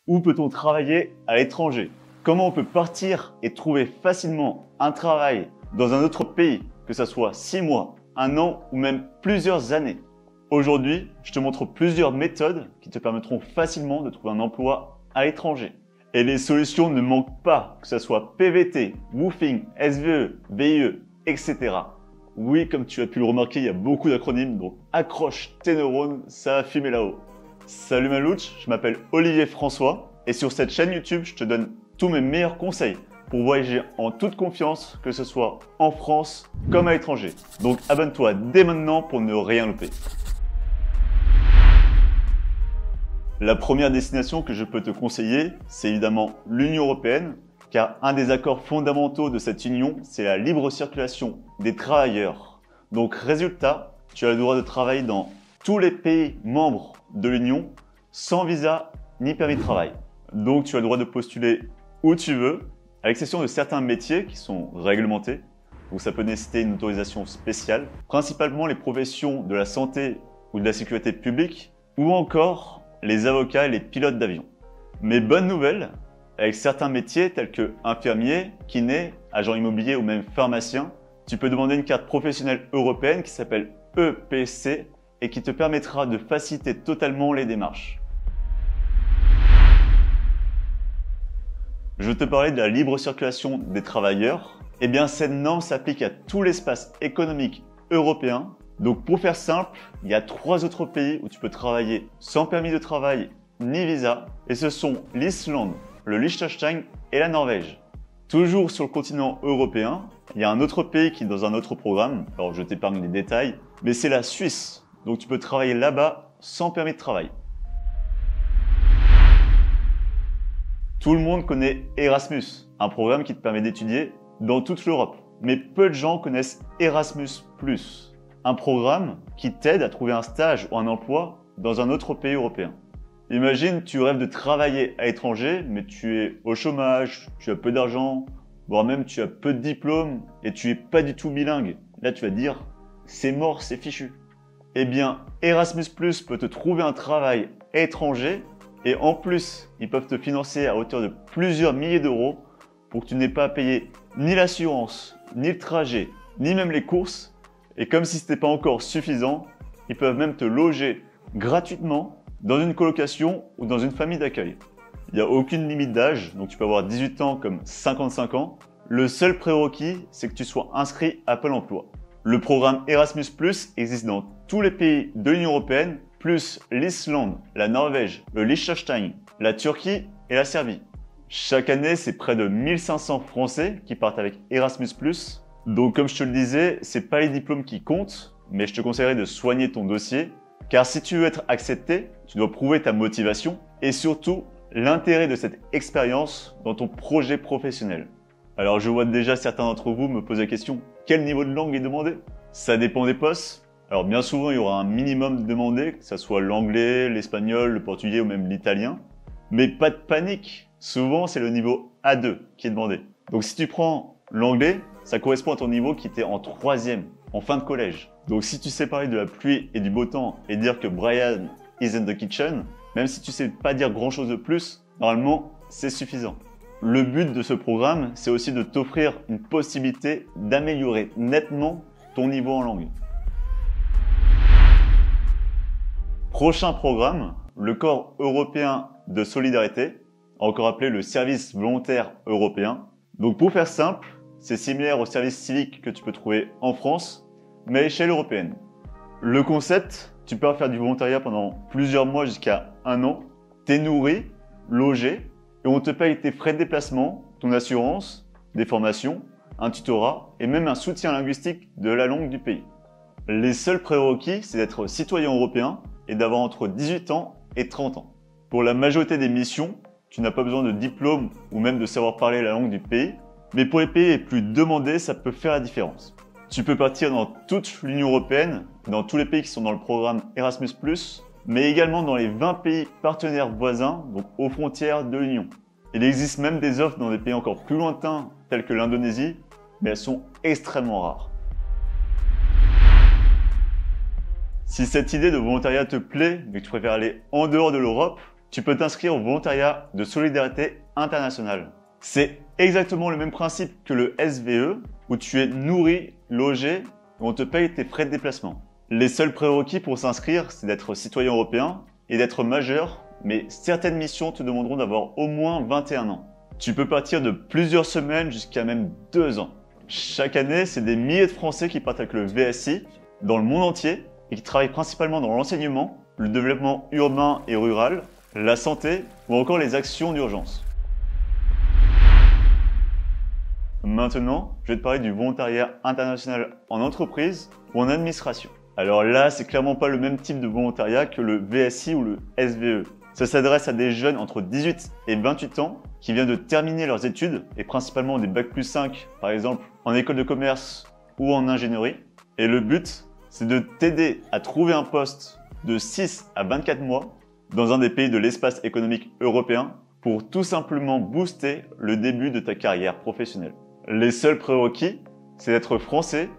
Où peut-on travailler à l'étranger? Comment on peut partir et trouver facilement un travail dans un autre pays, que ce soit 6 mois, 1 an ou même plusieurs années? Aujourd'hui, je te montre plusieurs méthodes qui te permettront facilement de trouver un emploi à l'étranger. Et les solutions ne manquent pas, que ce soit PVT, Woofing, SVE, VIE, etc. Oui, comme tu as pu le remarquer, il y a beaucoup d'acronymes, donc accroche tes neurones, ça va fumer là-haut. Salut Malouch, je m'appelle Olivier François et sur cette chaîne YouTube, je te donne tous mes meilleurs conseils pour voyager en toute confiance, que ce soit en France comme à l'étranger. Donc abonne-toi dès maintenant pour ne rien louper. La première destination que je peux te conseiller, c'est évidemment l'Union européenne, car un des accords fondamentaux de cette union, c'est la libre circulation des travailleurs. Donc résultat, tu as le droit de travailler dans tous les pays membres de l'Union sans visa ni permis de travail. Donc tu as le droit de postuler où tu veux, à l'exception de certains métiers qui sont réglementés. Donc ça peut nécessiter une autorisation spéciale, principalement les professions de la santé ou de la sécurité publique, ou encore les avocats et les pilotes d'avion. Mais bonne nouvelle, avec certains métiers tels que infirmier, kiné, agent immobilier ou même pharmacien, tu peux demander une carte professionnelle européenne qui s'appelle EPC et qui te permettra de faciliter totalement les démarches. Je te parlais de la libre circulation des travailleurs. Eh bien, cette norme s'applique à tout l'espace économique européen. Donc, pour faire simple, il y a 3 autres pays où tu peux travailler sans permis de travail ni visa. Et ce sont l'Islande, le Liechtenstein et la Norvège. Toujours sur le continent européen, il y a un autre pays qui est dans un autre programme. Alors, je t'épargne les détails, mais c'est la Suisse. Donc, tu peux travailler là-bas sans permis de travail. Tout le monde connaît Erasmus, un programme qui te permet d'étudier dans toute l'Europe. Mais peu de gens connaissent Erasmus+, un programme qui t'aide à trouver un stage ou un emploi dans un autre pays européen. Imagine, tu rêves de travailler à l'étranger, mais tu es au chômage, tu as peu d'argent, voire même tu as peu de diplômes et tu es pas du tout bilingue. Là, tu vas te dire, c'est mort, c'est fichu. Eh bien, Erasmus+ peut te trouver un travail étranger et en plus, ils peuvent te financer à hauteur de plusieurs milliers d'euros pour que tu n'aies pas à payer ni l'assurance, ni le trajet, ni même les courses. Et comme si ce n'était pas encore suffisant, ils peuvent même te loger gratuitement dans une colocation ou dans une famille d'accueil. Il n'y a aucune limite d'âge, donc tu peux avoir 18 ans comme 55 ans. Le seul prérequis, c'est que tu sois inscrit à Pôle emploi. Le programme Erasmus+ existe dans tous les pays de l'Union européenne, plus l'Islande, la Norvège, le Liechtenstein, la Turquie et la Serbie. Chaque année, c'est près de 1500 Français qui partent avec Erasmus+. Donc comme je te le disais, c'est pas les diplômes qui comptent, mais je te conseillerais de soigner ton dossier, car si tu veux être accepté, tu dois prouver ta motivation et surtout l'intérêt de cette expérience dans ton projet professionnel. Alors je vois déjà certains d'entre vous me poser la question, quel niveau de langue est demandé? Ça dépend des postes. Alors bien souvent, il y aura un minimum demandé, que ce soit l'anglais, l'espagnol, le portugais ou même l'italien. Mais pas de panique, souvent c'est le niveau A2 qui est demandé. Donc si tu prends l'anglais, ça correspond à ton niveau qui était en 3e, en fin de collège. Donc si tu sais parler de la pluie et du beau temps et dire que Brian is in the kitchen, même si tu sais pas dire grand chose de plus, normalement c'est suffisant. Le but de ce programme, c'est aussi de t'offrir une possibilité d'améliorer nettement ton niveau en langue. Prochain programme, le Corps européen de solidarité, encore appelé le service volontaire européen. Donc pour faire simple, c'est similaire au service civique que tu peux trouver en France, mais à l'échelle européenne. Le concept, tu peux faire du volontariat pendant plusieurs mois jusqu'à 1 an, t'es nourri, logé, et on te paye tes frais de déplacement, ton assurance, des formations, un tutorat et même un soutien linguistique de la langue du pays. Les seuls prérequis, c'est d'être citoyen européen et d'avoir entre 18 ans et 30 ans. Pour la majorité des missions, tu n'as pas besoin de diplôme ou même de savoir parler la langue du pays, mais pour les pays les plus demandés, ça peut faire la différence. Tu peux partir dans toute l'Union européenne, dans tous les pays qui sont dans le programme Erasmus+, mais également dans les 20 pays partenaires voisins, donc aux frontières de l'Union. Il existe même des offres dans des pays encore plus lointains, tels que l'Indonésie, mais elles sont extrêmement rares. Si cette idée de volontariat te plaît, mais que tu préfères aller en dehors de l'Europe, tu peux t'inscrire au volontariat de solidarité internationale. C'est exactement le même principe que le SVE, où tu es nourri, logé, où on te paye tes frais de déplacement. Les seuls prérequis pour s'inscrire, c'est d'être citoyen européen et d'être majeur, mais certaines missions te demanderont d'avoir au moins 21 ans. Tu peux partir de plusieurs semaines jusqu'à même 2 ans. Chaque année, c'est des milliers de Français qui partent avec le VSI dans le monde entier et qui travaillent principalement dans l'enseignement, le développement urbain et rural, la santé ou encore les actions d'urgence. Maintenant, je vais te parler du volontariat international en entreprise ou en administration. Alors là, c'est clairement pas le même type de volontariat que le VSI ou le SVE. Ça s'adresse à des jeunes entre 18 et 28 ans qui viennent de terminer leurs études et principalement des bac+5, par exemple en école de commerce ou en ingénierie. Et le but, c'est de t'aider à trouver un poste de 6 à 24 mois dans un des pays de l'espace économique européen pour tout simplement booster le début de ta carrière professionnelle. Les seuls prérequis, c'est d'être français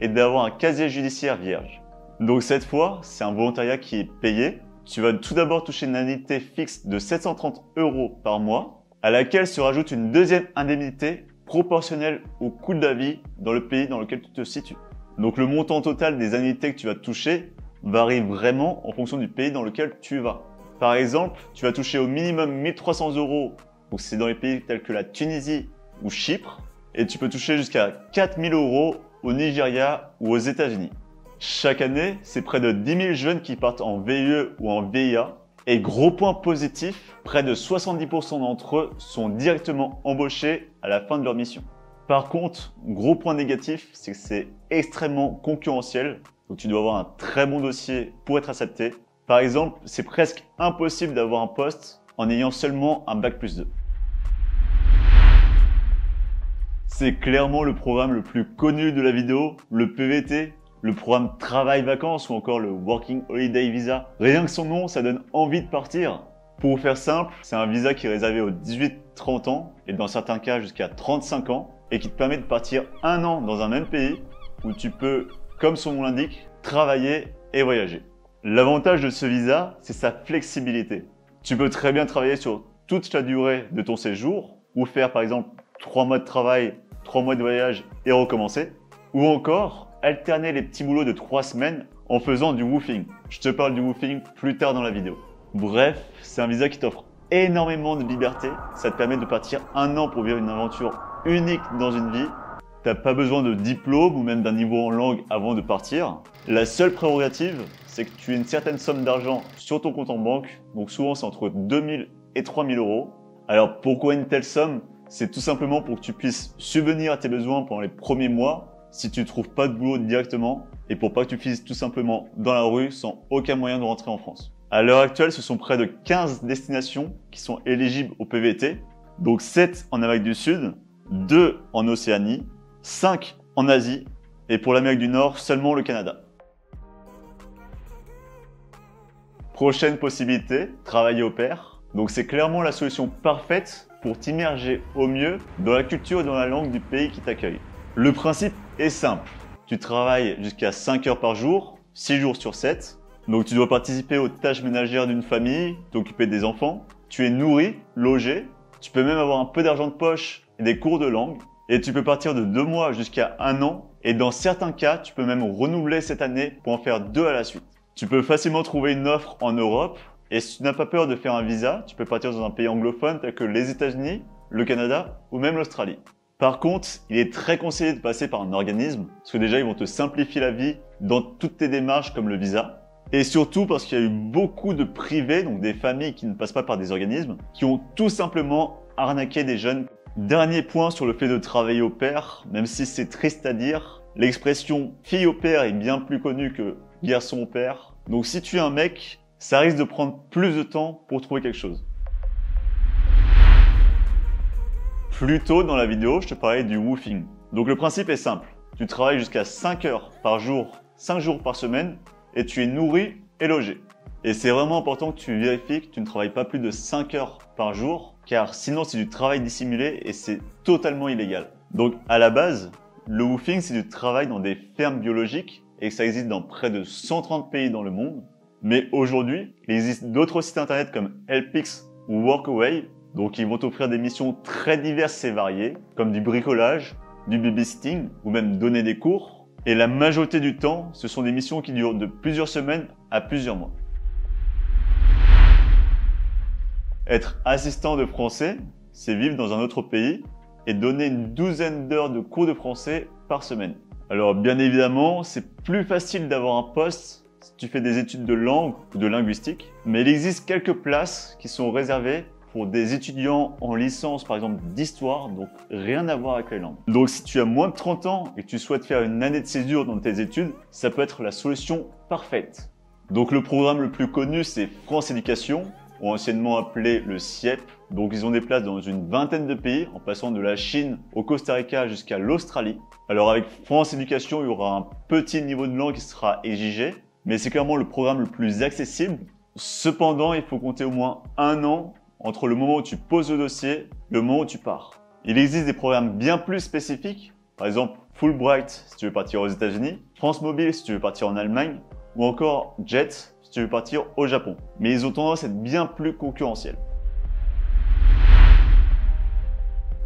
et d'avoir un casier judiciaire vierge. Donc cette fois, c'est un volontariat qui est payé. Tu vas tout d'abord toucher une indemnité fixe de 730 € par mois, à laquelle se rajoute une deuxième indemnité proportionnelle au coût de la vie dans le pays dans lequel tu te situes. Donc le montant total des indemnités que tu vas toucher varie vraiment en fonction du pays dans lequel tu vas. Par exemple, tu vas toucher au minimum 1300 €, donc c'est dans les pays tels que la Tunisie ou Chypre, et tu peux toucher jusqu'à 4000 € au Nigeria ou aux États-Unis. Chaque année, c'est près de 10 000 jeunes qui partent en VIE ou en VIA. Et gros point positif, près de 70% d'entre eux sont directement embauchés à la fin de leur mission. Par contre, gros point négatif, c'est que c'est extrêmement concurrentiel. Donc tu dois avoir un très bon dossier pour être accepté. Par exemple, c'est presque impossible d'avoir un poste en ayant seulement un bac+2. C'est clairement le programme le plus connu de la vidéo, le PVT, le programme Travail-Vacances ou encore le Working Holiday Visa. Rien que son nom, ça donne envie de partir. Pour faire simple, c'est un visa qui est réservé aux 18-30 ans et dans certains cas jusqu'à 35 ans et qui te permet de partir 1 an dans un même pays où tu peux, comme son nom l'indique, travailler et voyager. L'avantage de ce visa, c'est sa flexibilité. Tu peux très bien travailler sur toute la durée de ton séjour ou faire par exemple 3 mois de travail, 3 mois de voyage et recommencer. Ou encore, alterner les petits boulots de 3 semaines en faisant du woofing. Je te parle du woofing plus tard dans la vidéo. Bref, c'est un visa qui t'offre énormément de liberté. Ça te permet de partir 1 an pour vivre une aventure unique dans une vie. T'as pas besoin de diplôme ou même d'un niveau en langue avant de partir. La seule prérogative, c'est que tu aies une certaine somme d'argent sur ton compte en banque. Donc souvent, c'est entre 2000 et 3000 €. Alors pourquoi une telle somme? C'est tout simplement pour que tu puisses subvenir à tes besoins pendant les premiers mois si tu ne trouves pas de boulot directement et pour pas que tu finisses tout simplement dans la rue sans aucun moyen de rentrer en France. À l'heure actuelle, ce sont près de 15 destinations qui sont éligibles au PVT, donc 7 en Amérique du Sud, 2 en Océanie, 5 en Asie et pour l'Amérique du Nord, seulement le Canada. Prochaine possibilité, travailler au pair. Donc c'est clairement la solution parfaite pour t'immerger au mieux dans la culture et dans la langue du pays qui t'accueille. Le principe est simple. Tu travailles jusqu'à 5 heures par jour, 6 jours sur 7. Donc tu dois participer aux tâches ménagères d'une famille, t'occuper des enfants. Tu es nourri, logé. Tu peux même avoir un peu d'argent de poche et des cours de langue. Et tu peux partir de 2 mois jusqu'à 1 an. Et dans certains cas, tu peux même renouveler cette année pour en faire 2 à la suite. Tu peux facilement trouver une offre en Europe. Et si tu n'as pas peur de faire un visa, tu peux partir dans un pays anglophone tel que les États-Unis, le Canada ou même l'Australie. Par contre, il est très conseillé de passer par un organisme, parce que déjà ils vont te simplifier la vie dans toutes tes démarches comme le visa. Et surtout parce qu'il y a eu beaucoup de privés, donc des familles qui ne passent pas par des organismes, qui ont tout simplement arnaqué des jeunes. Dernier point sur le fait de travailler au pair, même si c'est triste à dire, l'expression fille au pair est bien plus connue que garçon au pair. Donc si tu es un mec, ça risque de prendre plus de temps pour trouver quelque chose. Plus tôt dans la vidéo, je te parlais du woofing. Donc le principe est simple. Tu travailles jusqu'à 5 heures par jour, 5 jours par semaine, et tu es nourri et logé. Et c'est vraiment important que tu vérifies que tu ne travailles pas plus de 5 heures par jour, car sinon c'est du travail dissimulé et c'est totalement illégal. Donc à la base, le woofing c'est du travail dans des fermes biologiques et que ça existe dans près de 130 pays dans le monde. Mais aujourd'hui, il existe d'autres sites internet comme Helpix ou Workaway, donc ils vont t'offrir des missions très diverses et variées, comme du bricolage, du babysitting ou même donner des cours. Et la majorité du temps, ce sont des missions qui durent de plusieurs semaines à plusieurs mois. Être assistant de français, c'est vivre dans un autre pays et donner une douzaine d'heures de cours de français par semaine. Alors bien évidemment, c'est plus facile d'avoir un poste si tu fais des études de langue ou de linguistique, mais il existe quelques places qui sont réservées pour des étudiants en licence, par exemple d'histoire, donc rien à voir avec les langues. Donc si tu as moins de 30 ans et que tu souhaites faire une année de césure dans tes études, ça peut être la solution parfaite. Donc le programme le plus connu, c'est France Éducation, ou anciennement appelé le CIEP. Donc ils ont des places dans une vingtaine de pays, en passant de la Chine au Costa Rica jusqu'à l'Australie. Alors avec France Éducation, il y aura un petit niveau de langue qui sera exigé, mais c'est clairement le programme le plus accessible. Cependant, il faut compter au moins 1 an entre le moment où tu poses le dossier et le moment où tu pars. Il existe des programmes bien plus spécifiques, par exemple Fulbright si tu veux partir aux États-Unis, France Mobile si tu veux partir en Allemagne, ou encore JET si tu veux partir au Japon. Mais ils ont tendance à être bien plus concurrentiels.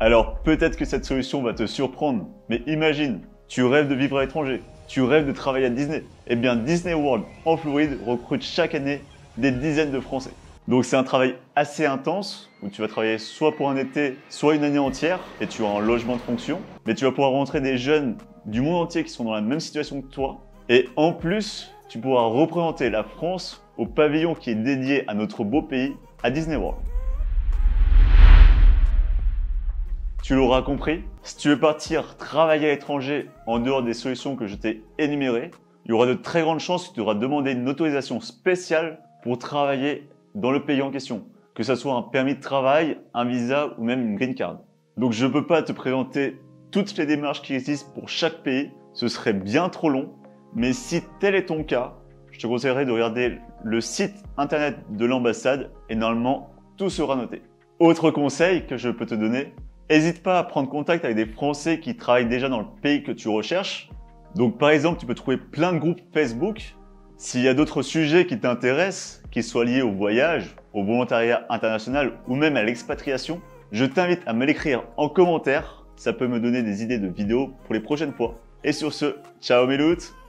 Alors peut-être que cette solution va te surprendre, mais imagine, tu rêves de vivre à l'étranger, tu rêves de travailler à Disney. Eh bien Disney World en Floride recrute chaque année des dizaines de Français. Donc c'est un travail assez intense, où tu vas travailler soit pour un été, soit une année entière, et tu auras un logement de fonction. Mais tu vas pouvoir rencontrer des jeunes du monde entier qui sont dans la même situation que toi. Et en plus, tu pourras représenter la France au pavillon qui est dédié à notre beau pays, à Disney World. Tu l'auras compris, si tu veux partir travailler à l'étranger en dehors des solutions que je t'ai énumérées, il y aura de très grandes chances que tu devras demander une autorisation spéciale pour travailler dans le pays en question, que ce soit un permis de travail, un visa ou même une green card. Donc je ne peux pas te présenter toutes les démarches qui existent pour chaque pays, ce serait bien trop long, mais si tel est ton cas, je te conseillerais de regarder le site internet de l'ambassade et normalement tout sera noté. Autre conseil que je peux te donner, n'hésite pas à prendre contact avec des Français qui travaillent déjà dans le pays que tu recherches. Donc par exemple, tu peux trouver plein de groupes Facebook. S'il y a d'autres sujets qui t'intéressent, qu'ils soient liés au voyage, au volontariat international ou même à l'expatriation, je t'invite à me l'écrire en commentaire. Ça peut me donner des idées de vidéos pour les prochaines fois. Et sur ce, ciao mes louts!